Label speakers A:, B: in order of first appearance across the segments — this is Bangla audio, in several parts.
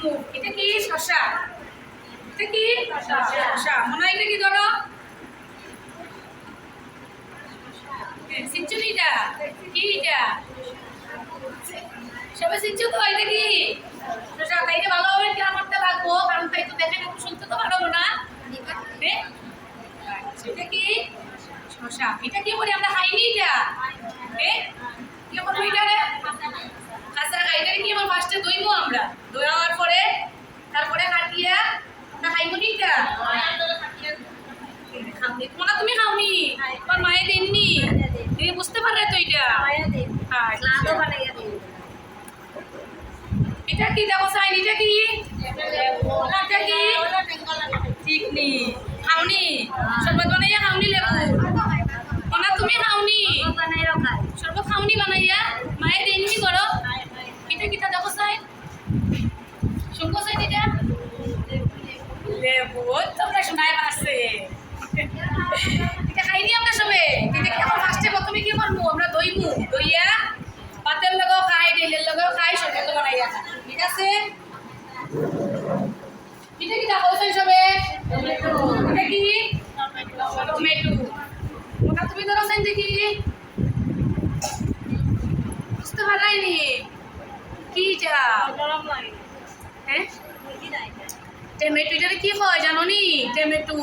A: মুখ। এটা কি? শশা। এটা কি? শশা। মনে হয় এটা কি ধরো? চিনছো এটা? কি এটা? সবাই চিনছো তো? এটা কি? শশা। তাই এটা ভালোভাবে খেলা করতে লাগবো, কারণ তাই তো দেখে শুনতে তো পারবো না। এটা কি? শশা। এটা কি করি আমরা? খাইনি এটা। কি করবো এটা রে? কাঁচা খাই। এটা কি আমার ফার্স্টে দইবো আমরা? দইয়ার পরে তারপরে কাটিয়া না খাইবো নি এটা? খাওনি তোমরা? তুমি খাওনি? তোমার মায়ে দেননি? তুমি বুঝতে পারলে তো এটা? এটা কি দেখো সাইন? এটা কি? এটা কি? ঠিক নি। খাওনি? শরবত বানাইয়া খাওনি লেবু? ওনা তুমি খাওনি? শরবত খাওনি বানাইয়া? মায়ে দেননি করো? এটা কিটা দেখো সাইন? শুনবো সাইন এটা? লেবু তোমরা শোনাই পারছে। এটা খাইনি আমরা সবে। এটা কি এখন ফার্স্টে প্রথমে কি করবো? আমরা দইমু। দইয়া পাতের লগেও খাই, ডেলের লগেও খাই, শরবত বানাইয়া খাই। ঠিক আছে? এটা কি দেখো সাইন সবে? এটা কি? টমেটো। ওটা তুমি ধরো সাইন দেখি। বুঝতে পারাইনি কি এটা? হ্যাঁ, টমেটো। এটা কি হয় জানো নি? টমেটো।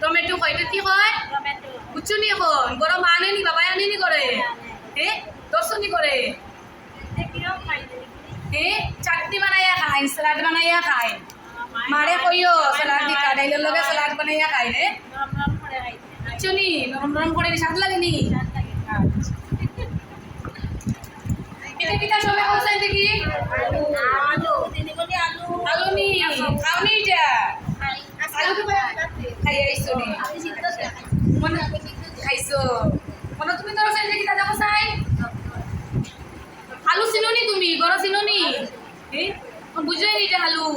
A: টমেটো হয়। এটা কি হয় বুঝছো নি? এখন বড় মা আনেনি, বাবাই আনেনি করে? দর্শনী করে। চাটনি বানাইয়া খায়, স্যালাড বানাইয়া খায়। মারে কইও স্যালাড দিকা, ডাইলের লগে স্যালাড বানাইয়া খায় রে। বুঝছো নি? নরম নরম করে স্বাদ লাগেনি? এটা কিটা সবে খাওয়াই দেখি? আলু নি। খাওনি এটা? আলু খাই আইছো নি? খাইছো? মনে তুমি ধরো সাইন দেখি দেখো সাই? আলু চিনোনি তুমি? বড় চিনোনি? বুঝাই নি এটা আলু?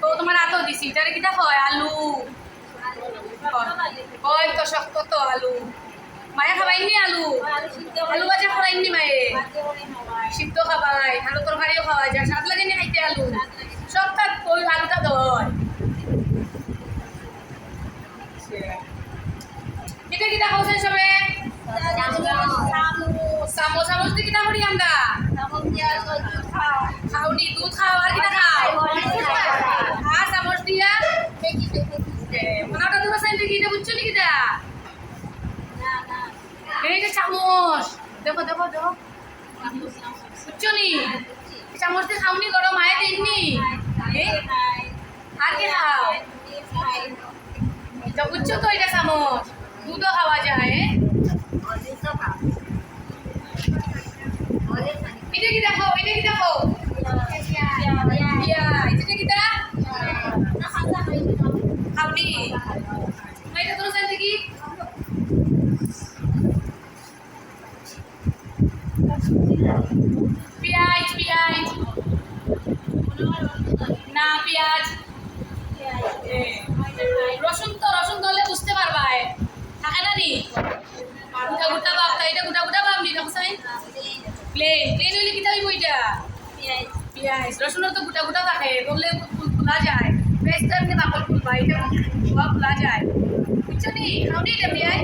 A: তো তোমার আতো দিছি। এটারে কিটা হয়? আলু। হয় তো শক্ত তো আলু। মায়ে খাবাইনি আলু? আলু ভাজা খাওয়াইনি মায়ে? সিদ্ধ খাবাই, আলু তরকারিও খাওয়াই যায়। স্বাদ লাগেনি খাইতে আলু? সবটা ওই আলুটা দয়। এটা কিটা খাওয়াছেন সবে? চামচ। চামচ দিয়ে কিটা করি আমরা? খাওনি? দুধ খাও আর কিটা খাও? আর চামচ দিয়া ওনাটা দুটো সাইন দেখি। এটা বুঝছো নি কিটা? এইটা চামচ। দেখো দেখো দেখো, বুঝছো নি? চামচ দিয়ে খাওনি করো? মায়ে দেননি? আর কি খাও? বুঝছো তো? এটা চামচ। দুধও খাওয়া যায়। এটা কি দেখো? এটা কি দেখো? এটা কিটা? খাওনি? এটা তোর সাইন দেখি। পেঁয়াজ। পেঁয়াজ না, পেঁয়াজ। রসুন তো? রসুন ধরলে বুঝতে পারবা। থাকে না নি? গোটা গোটা ভাবটা। এটা গোটা গোটা ভাব নি দেখো সাইন? প্লেন। প্লেন হইলে কিটা হইব এটা? পেঁয়াজ। রসুনের তো গোটা গোটা থাকে, বললে খোলা যায়। পেঁয়াজটা এমনি বাকল খুলবা, এটা খোলা যায়। বুঝছো নি? খাওনি এটা পেঁয়াজ?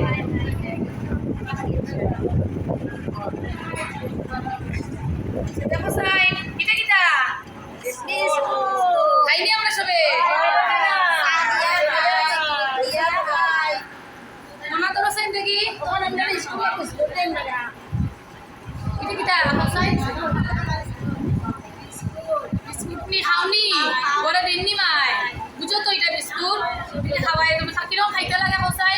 A: দেখো সাইন? এটা কিটা? খাইনি আমরা সবে? মনে তোর সাইন দেখি। এটা কিটা সাইন? বিস্কুট নি? খাওনি? বড় দিননি মায়? বুঝো তো এটা বিস্কুট? এটা খাওয়াই তুমি কিরকম খাইতে লাগে হোসাই?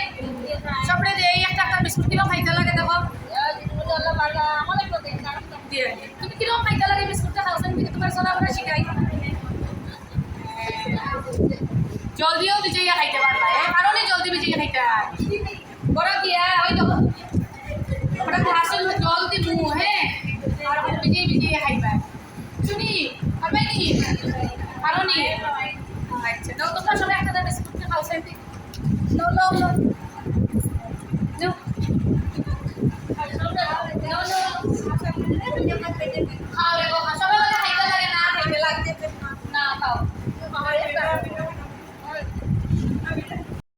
A: সবরে দে একটা একটা বিস্কুট কিরকম খাইতে লাগে দেখো? তুমি কিরকম খাইতে লাগে বিস্কুটটা খাওয়াছেন থেকে তোমার চলা করে শিখাই। জল দিয়েও ভিজাইয়া খাইতে পারবা। কারণে জলদি ভিজাইয়া খাইতে হয়। বড় দিয়া ওই দেখো ওটা গ্লাসের জল দিমু। আর ভিজিয়ে ভিজিয়ে খাইবা। শুনি পারবাই নি? কারণে আচ্ছা দাও তোমরা সবাই একটা বিস্কুটটা খাওয়াছেন থেকে। লো লো লো লো লো লো।